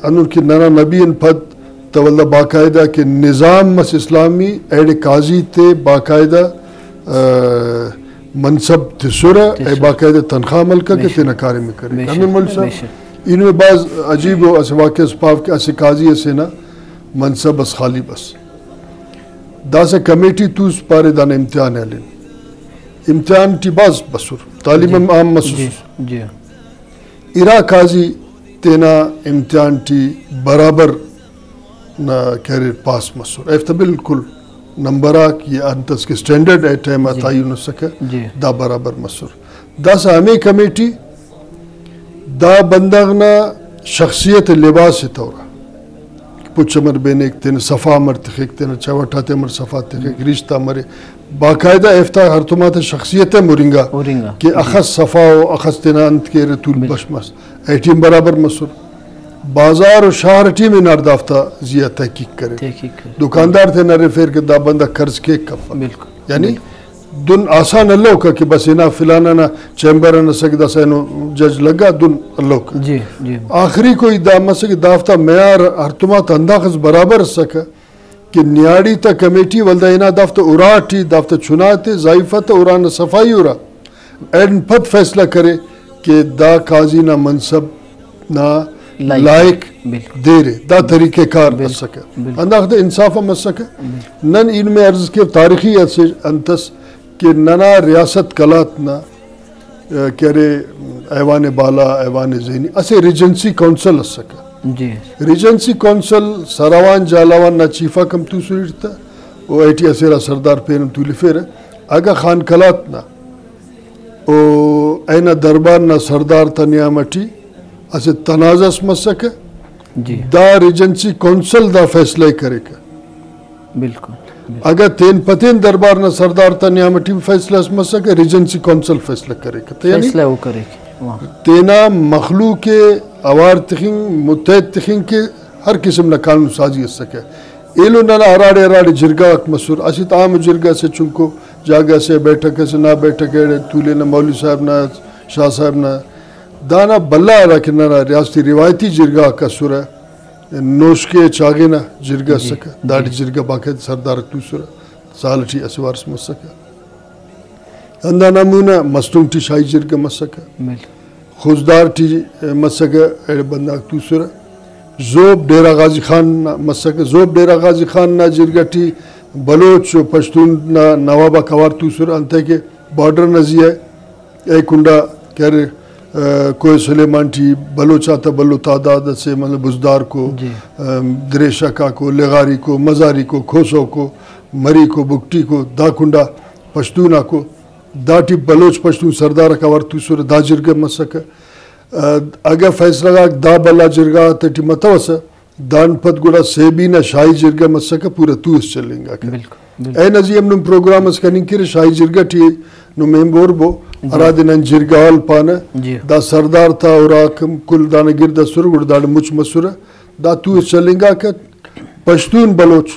انہوں کی ننا نبی ان پد تولدہ باقاعدہ کہ نظام مس اسلامی ایڈ قاضی تے باقاعدہ منصب تسورہ اے باقاعدہ تنخواہ ملکہ کے تینا کارے میں کرے ہمیں مولی صاحب انہوں بعض عجیب ہو اسے واقع اسپاو کے اسے قاضی اسے نا منصب بس خالی بس دا سے کمیٹی توس پارے دانا امتحان ہے لین امتحان ٹی باز بسور تعلیم عام مسوس ارا قاضی تینا امتحان ٹی برابر نا کہرے پاس مسور ایفتا بالکل نمبرہ کی انتس کے سٹینڈرڈ ہے ٹائم آتائی انہوں سکے دا برابر مسور دا سا ہمیں کمیٹی دا بندغنا شخصیت لباس تورا پچھ مر بین ایک تین صفا مر تخیک تین چوٹاتے مر صفا تخیک رشتہ مرے باقاعدہ افتاح ہر تمہاتا شخصیت مرنگا کہ اخص صفا و اخص تین انت کے رتول بشمس ایٹیم برابر مسور بازار و شہر ٹیم انار دافتہ زیادہ تحقیق کرے دکاندار تھے نہ ریفیر کے دا بندہ کرز کے کفا یعنی دن آسان اللہ کا کہ بس اینا فلانا نا چیمبر نہ سکتا سینو جج لگا دن اللہ کا آخری کوئی دا مسئلہ دافتہ میار ہر تمہات انداخص برابر سکا کہ نیاڑی تا کمیٹی ولدا اینا دافتا اراٹی دافتا چناتے ضائفت ارانا صفائی ارا این پت فیصلہ کرے کہ دا قاضی نا منصب نا لائق دے رہے دا طریقہ کار بس سکے انداخ دا انصاف ہم سکے نن ان میں عرض کے تاریخی انتس کہ ننا ریاست کلات نا کہہ رہے ایوان بالا ایوان ذہنی اسے ریجنسی کونسل اس سکے جی ریجنسی کونسل سراوان جالاوان نا چیفا کم تو سویرتا او ایٹی اسیرا سردار پینم تولی فیر اگا خان کلات نا او اینا دربار نا سردار تا نیامتی اسے تنازع مسکے جی دا ریجنسی کونسل دا فیصلہ کرے گا بالکل اگر تین پتین دربار نا سردار تا نیامتی فیصلہ مسکے ریجنسی کونسل فیصلہ کرے گا فیصلہ وہ کرے گا تینا مخلوق اوار تخین متحد تخین کے ہر قسم نا قانون سازی اس سکے ایلو نا اراڑے جرگا اک مسور اسی عام جرگا سے چنکو جاگا سے بیٹھک سے نہ بیٹھک تولے نا مولوی صاحب نا شاہ صاحب نا دانا بلا رکھن نا ریاستی روایتی جرگا کا سورہ نوش کے چاگے نا جرگا سکا داڑی جرگا باقی سردار تو سورہ سالٹی اسوارس مسکا اندہ نمونہ مستون ٹی شاہی جرگا مسکا خوزدار ٹی مسکا ایڈ بنداک تو سورہ زوب ڈیرہ غازی خان مسکا زوب ڈیرہ غازی خان نا جرگا ٹی بلوچ و پشتون نا نوابا کوار تو سورہ انتے کے بارڈر نزی ہے اے کنڈا کہہ رہے کوئی سلیمان ٹی بلوچاتا بلو تعداد سے مطلب بزدار کو دریشکا کو لغاری کو مزاری کو کھوسو کو مری کو بکٹی کو دا کنڈا پشتونا کو دا ٹی بلوچ پشتون سردار کور تو سور دا جرگا مسکا اگر فیصلہ گا دا بلا جرگا تی متوسا دان پت گوڑا سیبینا شاہی جرگا مسکا پورا تو اس چلیں گا اے نزیم نم پروگرام اس کنی کرے شاہی جرگا ٹی نو ممبور بو ارادن جرگال پانا دا سردار تا اوراکم کل دانا گرد سر گوڑ دانا مچ مسورا دا تو اس چلیں گا کہ پشتون بلوچ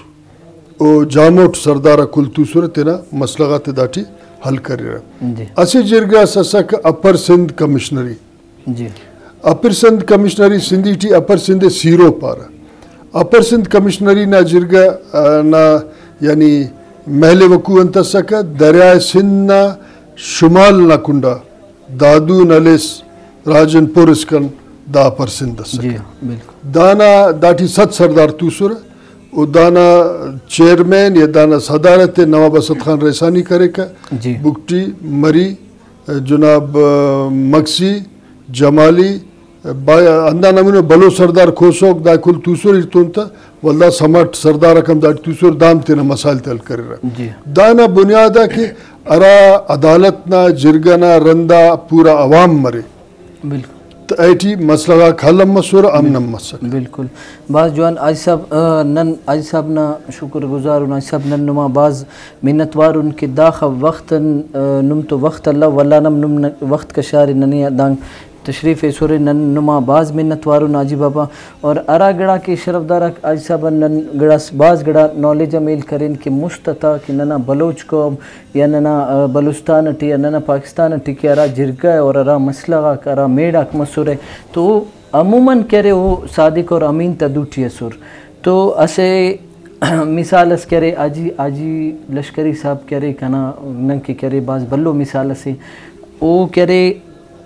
او جاموٹ سردارا کل تو سورا تینا مسلغات داٹی حل کر رہا اسی جرگا سسک اپر سندھ کمشنری اپر سندھ کمشنری سندھی ٹی اپر سندھ سیرو پارا اپر سندھ کمشنری نا جرگا نا یعنی محل وقوع انتسکا دریائے سندھ نا شمال نا کنڈا دادو نلیس راجن پورسکن دا اپر سندھ سکا دانا داٹی ست سردار تو سورا او دانا چیئرمین یا دانا صدارت نواب اسد خان ریسانی کرے کا بکٹی مری جناب مکسی جمالی اندہ نمونہ بلو سردار کھوسوک دا کل توسور ارتونتا واللہ سمٹ سردار اکم دا توسور دام تینا مسائل تیل کر رہا دانا بنیادہ کہ ارا عدالتنا جرگنا رندہ پورا عوام مرے تو ایٹی مسئلہ کھالم مسورا امنم مسئلہ بالکل بعض جوان آج صاحب نا شکر گزارون آج صاحب نن نما بعض منتوارون کہ داخا وقت نم تو وقت اللہ واللہ نم وقت کشار ننی دانگ تشریف سورے نن نما باز منتوارو ناجی بابا اور ارا گڑا کے شرف دارا آج صاحب نن گڑا باز گڑا نالج میل کریں کہ مستطا کہ ننا بلوچ قوم یا ننا بلوستان ٹی یا ننا پاکستان ٹی کہ ارا جرگا اور ارا مسلغا ارا میڑا مسورے تو عموماً کہہ رہے وہ صادق اور امین تدوٹی سر تو اسے مثال اس کہہ رہے آجی لشکری صاحب کہہ رہے کنا نن کے کہہ رہے باز بلو مثال سے وہ کہہ رہے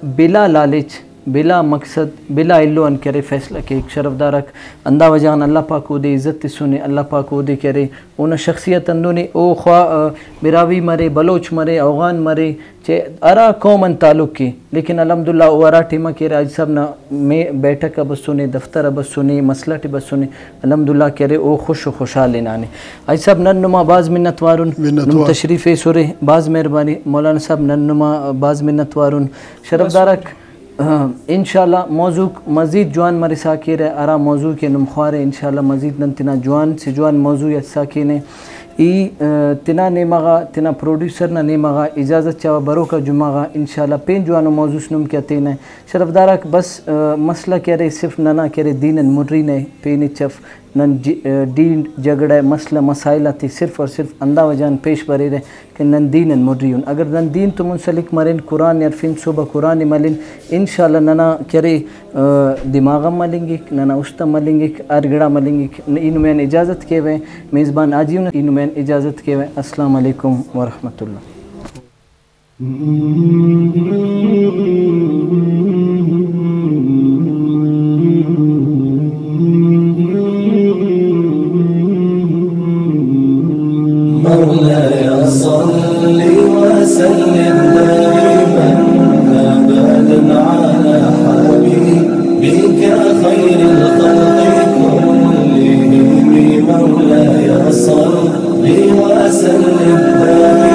بلا لالچ بلا مقصد بلا علو ان کرے فیصلہ کہ ایک شرف دارک اندہ وجان اللہ پاک او دے عزت سنے اللہ پاک او دے کرے اونا شخصیت اندو نے او خواہ براوی مرے بلوچ مرے اوغان مرے چے ارا قومن تعلق کی لیکن الحمدللہ او ارا ٹیمہ کے راج صاحب نا میں بیٹھک بس سنے دفتر بس سنے مسئلہ ٹی بس سنے الحمدللہ کرے او خوش و خوشحال لینانے آج صاحب نن نما باز منتوارن نم تشریف سورے باز مہربانی مولانا صاحب نن نما باز منتوارن شرف دارک انشاءاللہ موضوع مزید جوان مرسا کے رہے ارا موضوع کے نمخوارے انشاءاللہ مزید نن تنا جوان سے جوان موضوع یتسا کے نے ای تنا نیمغا تنا پروڈیوسر نا نیمغا اجازت چاوا برو کا جمعہ انشاءاللہ پین جوانو موضوع سنم کیا تینا ہے شرف دارک بس مسئلہ کہہ رہے صرف ننا کہہ رہے دین مری نے پین چف نن دین جگڑے مسئلہ مسائل تھی صرف اور صرف اندھا وجان پیش برے رہے کہ نن دین مدریون اگر نن دین تو منسلک مرین قرآن یرفین صبح قرآن ملین انشاءاللہ ننا کرے دماغم ملیں گے ننا اشتہ ملیں گے ارگڑا ملیں گے انہوں میں اجازت کے ہوئے میزبان آجیوں نے انہوں میں اجازت کے ہوئے السلام علیکم ورحمۃ اللہ. مولاي صل وسلم دائما ابدا على حبيبك خير الخلق كلهم. مولاي صل وسلم دائما